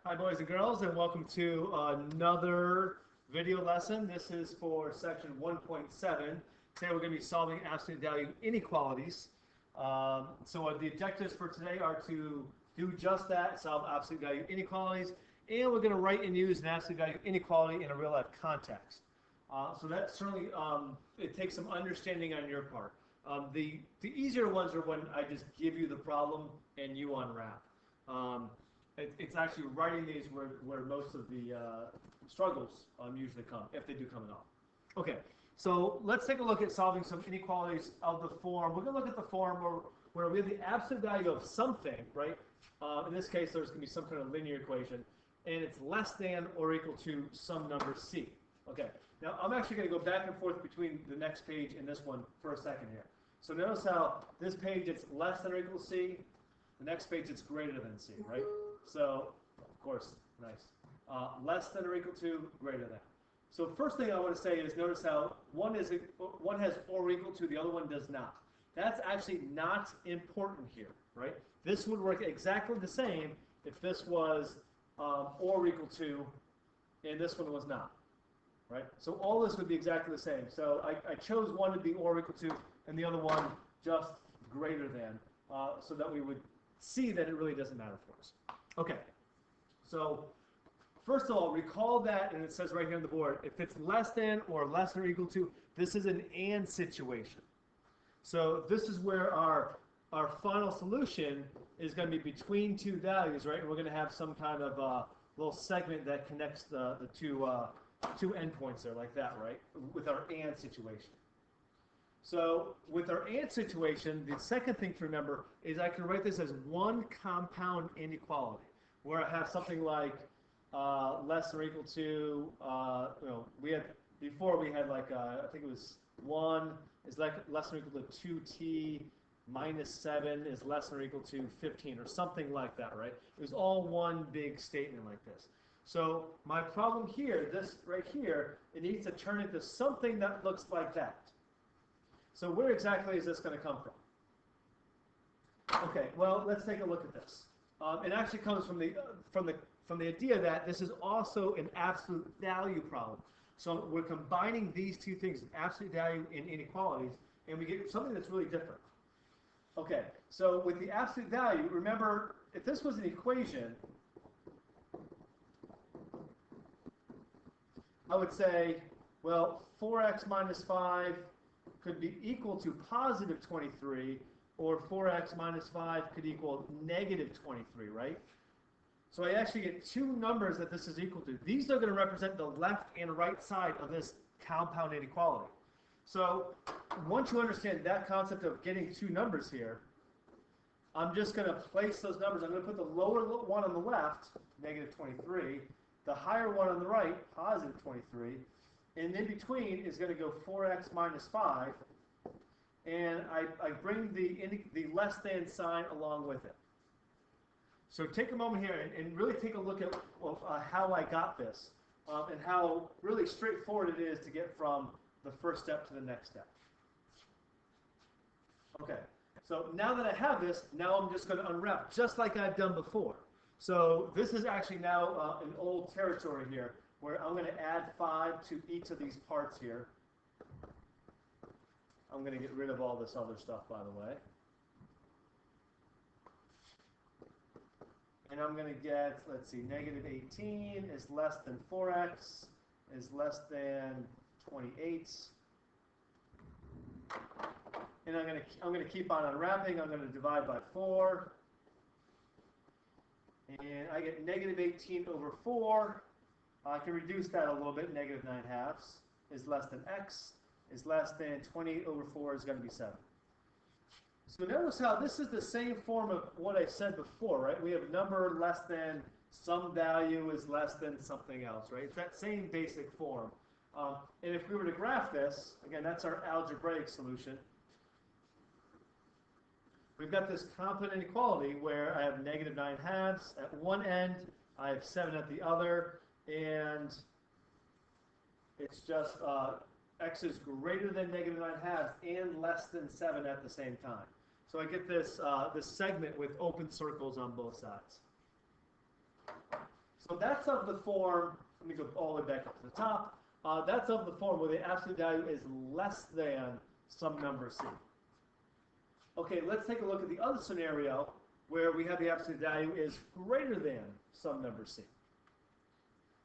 Hi boys and girls, and welcome to another video lesson. This is for section 1.7. Today we're going to be solving absolute value inequalities. So the objectives for today are to do just that, solve absolute value inequalities, and we're going to write and use an absolute value inequality in a real life context. So that certainly, it takes some understanding on your part. The easier ones are when I just give you the problem and you unwrap. It's actually writing these where most of the struggles usually come, if they do come at all. Okay, so let's take a look at solving some inequalities of the form. We're going to look at the form where we have the absolute value of something, right? In this case, there's going to be some kind of linear equation, and it's less than or equal to some number c. Okay, now I'm actually going to go back and forth between the next page and this one for a second here. So notice how this page it's less than or equal to c, the next page it's greater than c, right? So, of course, nice. Less than or equal to, greater than. So first thing I want to say is notice how one has or equal to, the other one does not. That's actually not important here, right? This would work exactly the same if this was or equal to and this one was not, right? So all this would be exactly the same. So I chose one to be or equal to and the other one just greater than, so that we would see that it really doesn't matter for us. Okay, so first of all, recall that, and it says right here on the board, if it's less than or equal to, this is an and situation. So this is where our final solution is going to be between two values, right? And we're going to have some kind of little segment that connects the two endpoints there, like that, right? With our and situation. So with our and situation, the second thing to remember is I can write this as one compound inequality, where I have something like less than or equal to, we had like, I think it was 1 is like less than or equal to 2t minus 7 is less than or equal to 15 or something like that, right? It was all one big statement like this. So my problem here, this right here, it needs to turn into something that looks like that. So where exactly is this going to come from? Okay, well, let's take a look at this. It actually comes from the idea that this is also an absolute value problem. So we're combining these two things, absolute value and inequalities, and we get something that's really different. Okay, so with the absolute value, remember, if this was an equation, I would say, well, 4x minus 5 could be equal to positive 23, or 4x minus 5 could equal negative 23, right? So I actually get two numbers that this is equal to. These are going to represent the left and right side of this compound inequality. So once you understand that concept of getting two numbers here, I'm just going to place those numbers. I'm going to put the lower one on the left, negative 23, the higher one on the right, positive 23, and in between is going to go 4x minus 5, and I bring the less than sign along with it. So take a moment here and really take a look at how I got this, and how really straightforward it is to get from the first step to the next step. Okay, so now that I have this, now I'm just going to unwrap, just like I've done before. So this is actually now an old territory here, where I'm going to add 5 to each of these parts here. I'm going to get rid of all this other stuff, by the way. And I'm going to get, let's see, negative 18 is less than 4x, is less than 28. And I'm going to keep on unwrapping. I'm going to divide by 4. And I get negative 18 over 4. I can reduce that a little bit. Negative 9 halves is less than x, is less than 28 over 4 is going to be 7. So notice how this is the same form of what I said before, right? We have number less than some value is less than something else, right? It's that same basic form. And if we were to graph this, again, that's our algebraic solution. We've got this compound inequality where I have negative 9 halves at one end, I have 7 at the other, and it's just x is greater than negative 9 halves and less than 7 at the same time. So I get this, this segment with open circles on both sides. So that's of the form, let me go all the way back up to the top. That's of the form where the absolute value is less than some number C. Okay, let's take a look at the other scenario where we have the absolute value is greater than some number C.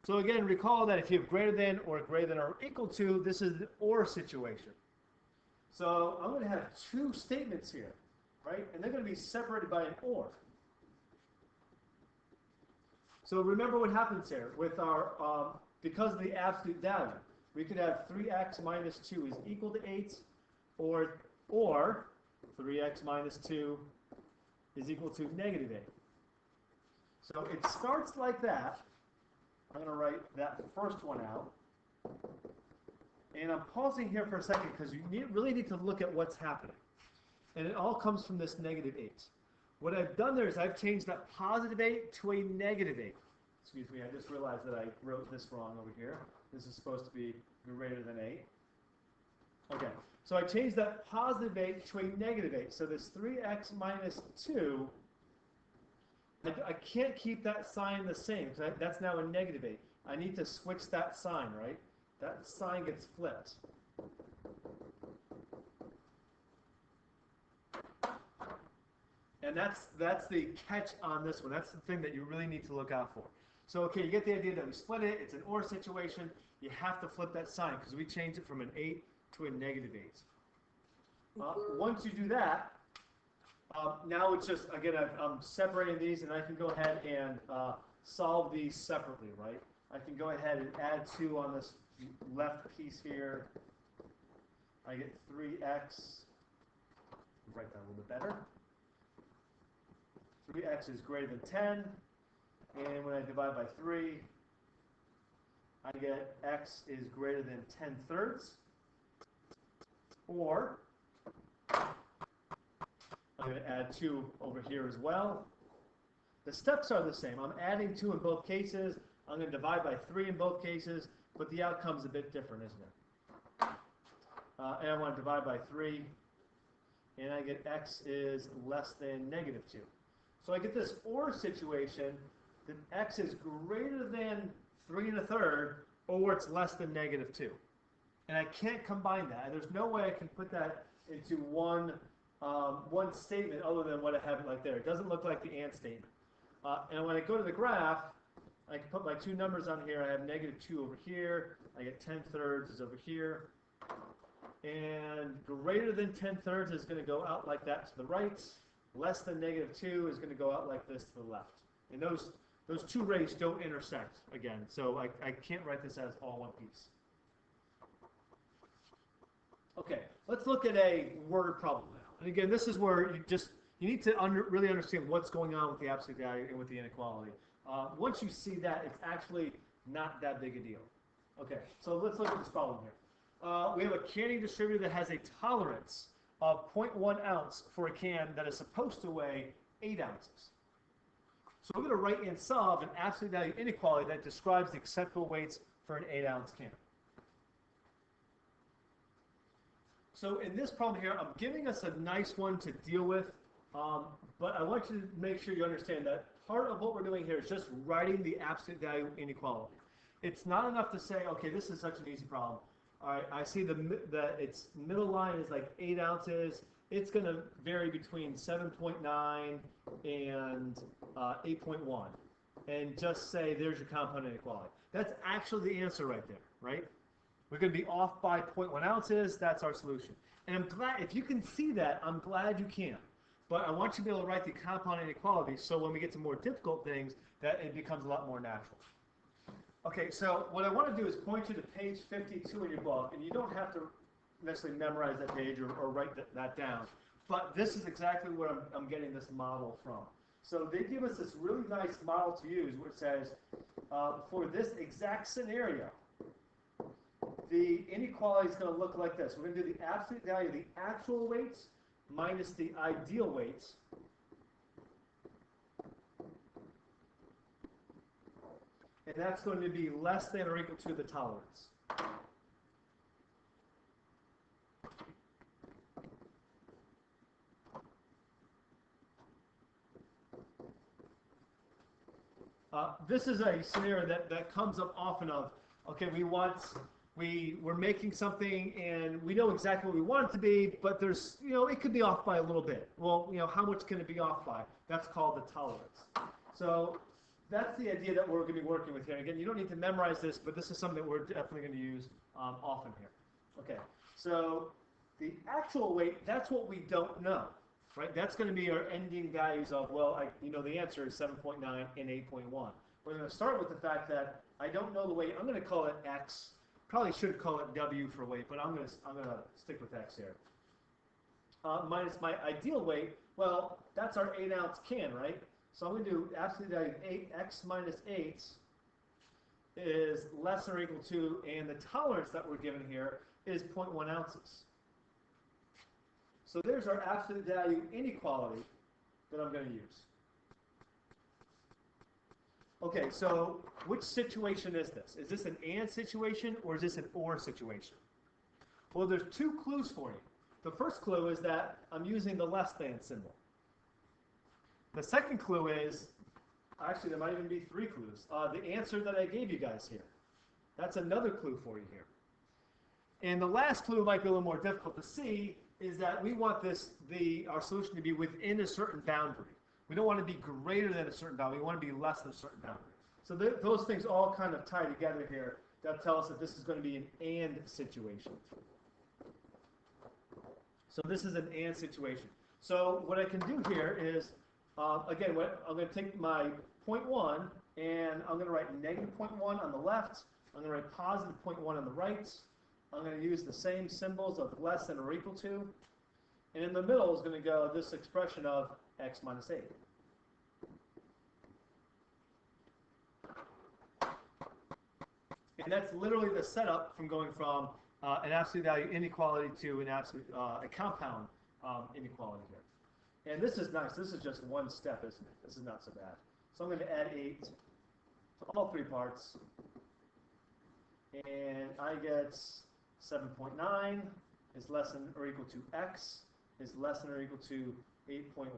So again, recall that if you have greater than or equal to, this is the or situation. So I'm going to have two statements here, right? And they're going to be separated by an or. So remember what happens here with our, because of the absolute value, we could have 3x minus 2 is equal to 8, or 3x minus 2 is equal to negative 8. So it starts like that. I'm going to write that first one out. And I'm pausing here for a second because you really need to look at what's happening. And it all comes from this negative 8. What I've done there is I've changed that positive 8 to a negative 8. Excuse me, I just realized that I wrote this wrong over here. This is supposed to be greater than 8. Okay, so I changed that positive 8 to a negative 8. So this 3x minus 2, I can't keep that sign the same because that's now a negative 8. I need to switch that sign, right? That sign gets flipped. And that's the catch on this one. That's the thing that you really need to look out for. So, okay, you get the idea that we split it. It's an or situation. You have to flip that sign because we changed it from an 8 to a negative 8. Once you do that, now it's just, again, I'm separating these, and I can go ahead and solve these separately, right? I can go ahead and add 2 on this left piece here. I get 3x. Write that a little bit better. 3x is greater than 10. And when I divide by 3, I get x is greater than 10/3. Or I'm going to add 2 over here as well. The steps are the same. I'm adding 2 in both cases. I'm going to divide by 3 in both cases, but the outcome's a bit different, isn't it? And I want to divide by 3, and I get x is less than negative 2. So I get this or situation that x is greater than 3 1/3, or it's less than negative 2. And I can't combine that. And there's no way I can put that into one statement other than what I have it like there. It doesn't look like the and statement. And when I go to the graph, I can put my 2 numbers on here. I have negative 2 over here. I get 10/3 is over here. And greater than 10/3 is going to go out like that to the right. Less than negative 2 is going to go out like this to the left. And those 2 rays don't intersect again. So I can't write this as all one piece. Okay, let's look at a word problem now. And again, this is where you need to really understand what's going on with the absolute value and with the inequality. Once you see that, it's actually not that big a deal. Okay, so let's look at this problem here. We have a canning distributor that has a tolerance of 0.1 ounce for a can that is supposed to weigh 8 ounces. So we're going to write in solve an absolute value inequality that describes the acceptable weights for an 8-ounce can. So in this problem here, I'm giving us a nice one to deal with, but I want you to make sure you understand that part of what we're doing here is just writing the absolute value inequality. It's not enough to say, okay, this is such an easy problem. All right, I see its middle line is like 8 ounces. It's going to vary between 7.9 and 8.1. And just say, there's your compound inequality. That's actually the answer right there, right? We're going to be off by 0.1 ounces. That's our solution. And I'm glad, if you can see that, I'm glad you can. But I want you to be able to write the compound inequality so when we get to more difficult things, that it becomes a lot more natural. Okay, so what I want to do is point you to page 52 in your book, and you don't have to necessarily memorize that page or write that down. But this is exactly where I'm getting this model from. So they give us this really nice model to use, which says, for this exact scenario, the inequality is going to look like this. We're going to do the absolute value of the actual weights minus the ideal weights. And that's going to be less than or equal to the tolerance. This is a scenario that comes up often of, okay, we're making something and we know exactly what we want it to be, but there's, it could be off by a little bit. Well, how much can it be off by? That's called the tolerance. So that's the idea that we're going to be working with here. Again, you don't need to memorize this, but this is something that we're definitely going to use often here. Okay, so the actual weight, that's what we don't know, right? That's going to be our ending values of, well, the answer is 7.9 and 8.1. We're going to start with the fact that I don't know the weight. I'm going to call it X. Probably should call it W for weight, but I'm going to stick with X here. Minus my ideal weight, well, that's our 8-ounce can, right? So I'm going to do absolute value of 8x minus 8 is less than or equal to, and the tolerance that we're given here is 0.1 ounces. So there's our absolute value inequality that I'm going to use. Okay, so which situation is this? Is this an and situation or is this an or situation? Well, there's two clues for you. The first clue is that I'm using the less than symbol. The second clue is, actually there might even be three clues. The answer that I gave you guys here. That's another clue for you here. And the last clue might be a little more difficult to see, is that we want our solution to be within a certain boundary. We don't want to be greater than a certain boundary. We want to be less than a certain boundary. So those things all kind of tie together here that tell us that this is going to be an and situation. So this is an and situation. So what I can do here is, again, I'm going to take my 0.1 and I'm going to write negative 0.1 on the left. I'm going to write positive 0.1 on the right. I'm going to use the same symbols of less than or equal to. And in the middle is going to go this expression of x minus 8. And that's literally the setup from going from an absolute value inequality to an absolute a compound inequality here. And this is nice. This is just one step, isn't it? This is not so bad. So I'm going to add 8 to all three parts. And I get 7.9 is less than or equal to x is less than or equal to 8.1,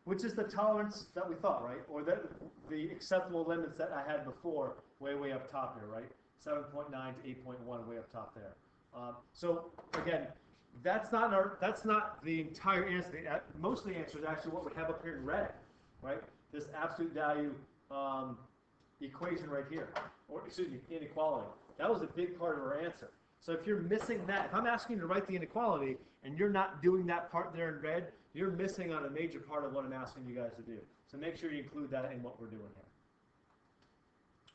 which is the tolerance that we thought, right? Or the acceptable limits that I had before, way up top here, right? 7.9 to 8.1, way up top there. So again, that's not the entire answer. Most of the answer is actually what we have up here in red, right? This absolute value equation right here, or excuse me, inequality. That was a big part of our answer. So if you're missing that, if I'm asking you to write the inequality and you're not doing that part there in red, you're missing on a major part of what I'm asking you guys to do. So make sure you include that in what we're doing here.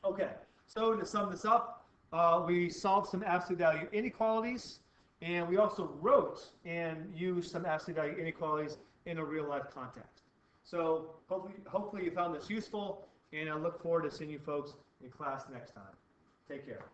Okay, so to sum this up, we solved some absolute value inequalities, and we also wrote and used some absolute value inequalities in a real life context. So hopefully you found this useful, and I look forward to seeing you folks in class next time. Take care.